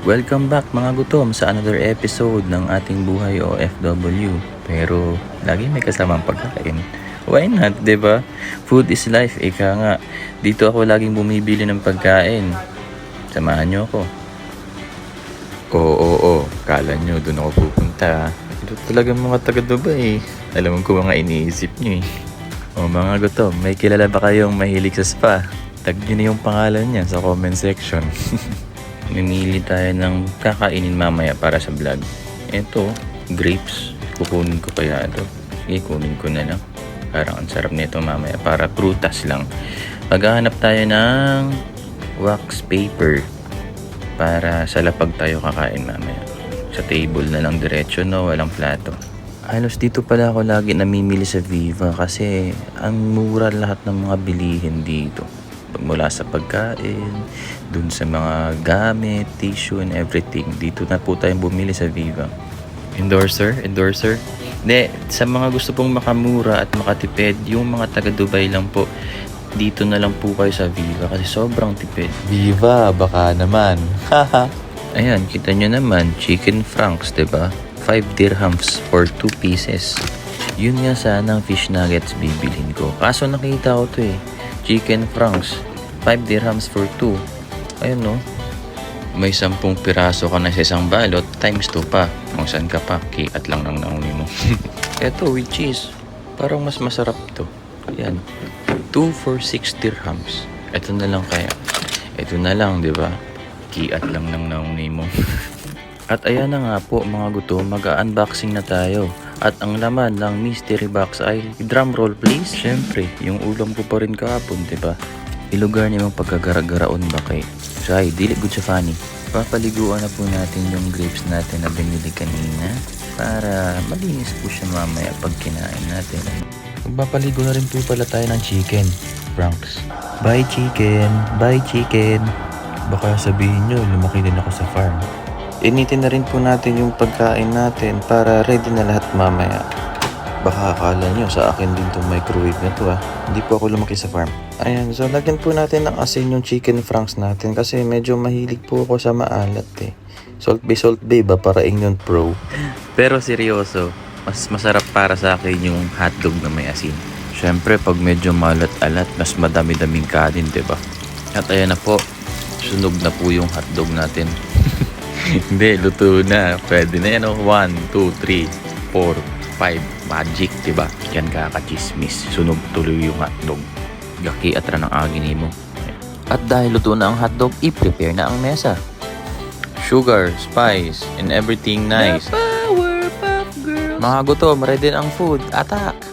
Welcome back mga gutom sa another episode ng ating buhay OFW. Pero lagi may kasamang pagkain. Why not, 'di ba? Food is life, ika nga. Dito ako laging bumibili ng pagkain. Samahan niyo ako. Oo. Kala niyo doon ako pupunta. Ito talaga mga taga Dubai. Alam ko mga iniisip niyo eh. O mga gutom, may kilala ba kayong mahilig sa spa? Tag niyo na yung pangalan niya sa comment section. Mimili tayo ng kakainin mamaya para sa vlog. Ito, grapes. Kukunin ko kaya ito. Sige, kunin ko na lang. Parang ang sarap nito mamaya. Para prutas lang. Maghahanap tayo ng wax paper. Para sa lapag tayo kakain mamaya. Sa table na lang diretso, no? Walang plato. Halos dito pala ako lagi namimili sa Viva kasi ang mura lahat ng mga bilihin dito. Mula sa pagkain, dun sa mga gamit, tissue and everything. Dito na po tayong bumili sa Viva. Endorser? Hindi, sa mga gusto pong makamura at makatipid, yung mga taga Dubai lang po, dito na lang po kayo sa Viva kasi sobrang tipid. Viva, baka naman. Haha. Ayan, kita nyo naman, chicken franks, diba? 5 dirhams for 2 pieces. Yun nga sana ang fish nuggets bibilhin ko. Kaso nakita ko to eh. Chicken franks, 5 dirhams for 2. Ayun no. May 10 piraso ka na sa isang balot, times 2 pa. Kung saan ka pa, kiat lang nang nauni mo. Eto with cheese, parang mas masarap to. Ayan, 2 for 6 dirhams. Eto na lang kaya. Eto na lang, di ba? Kiat lang nang nauni mo. At ayan na nga po mga gutom, mag-unboxing na tayo. At ang laman ng mystery box ay drumroll please. Siyempre, yung ulam ko pa rin kahapon, diba? Ilugar niyo yung pagkagaragaraon ba kay Shy, dili good sa funny. Papaliguan na po natin yung grapes natin na binili kanina para malinis po siya mamaya pag kinain natin. Magpapaligo na rin po pala tayo ng chicken. Franks. Bye chicken! Baka sabihin nyo, lumaki din ako sa farm. Initin na rin po natin yung pagkain natin para ready na lahat mamaya. Baka akala nyo sa akin din tong microwave na to Hindi po ako lumaki sa farm. Ayan, so lagyan po natin ng asin yung chicken franks natin kasi medyo mahilig po ako sa maalat eh. Salt bay ba para Ingnon Pro? Pero seryoso, mas masarap para sa akin yung hotdog na may asin. Siyempre, pag medyo malat-alat, mas madami-daming kanin, diba? At ayan na po, sunog na po yung hotdog natin. Hindi, luto na. Pwede na yan, 1, 2, 3, 4, 5. Magic, diba? Yan kakachismis. Sunog tuloy yung hotdog. Gaki atra ng agin mo. At dahil luto na ang hotdog, i-prepare na ang mesa. Sugar, spice, and everything nice. The Powerpuff Girls. Mga gutom, ready na ang food. Attack!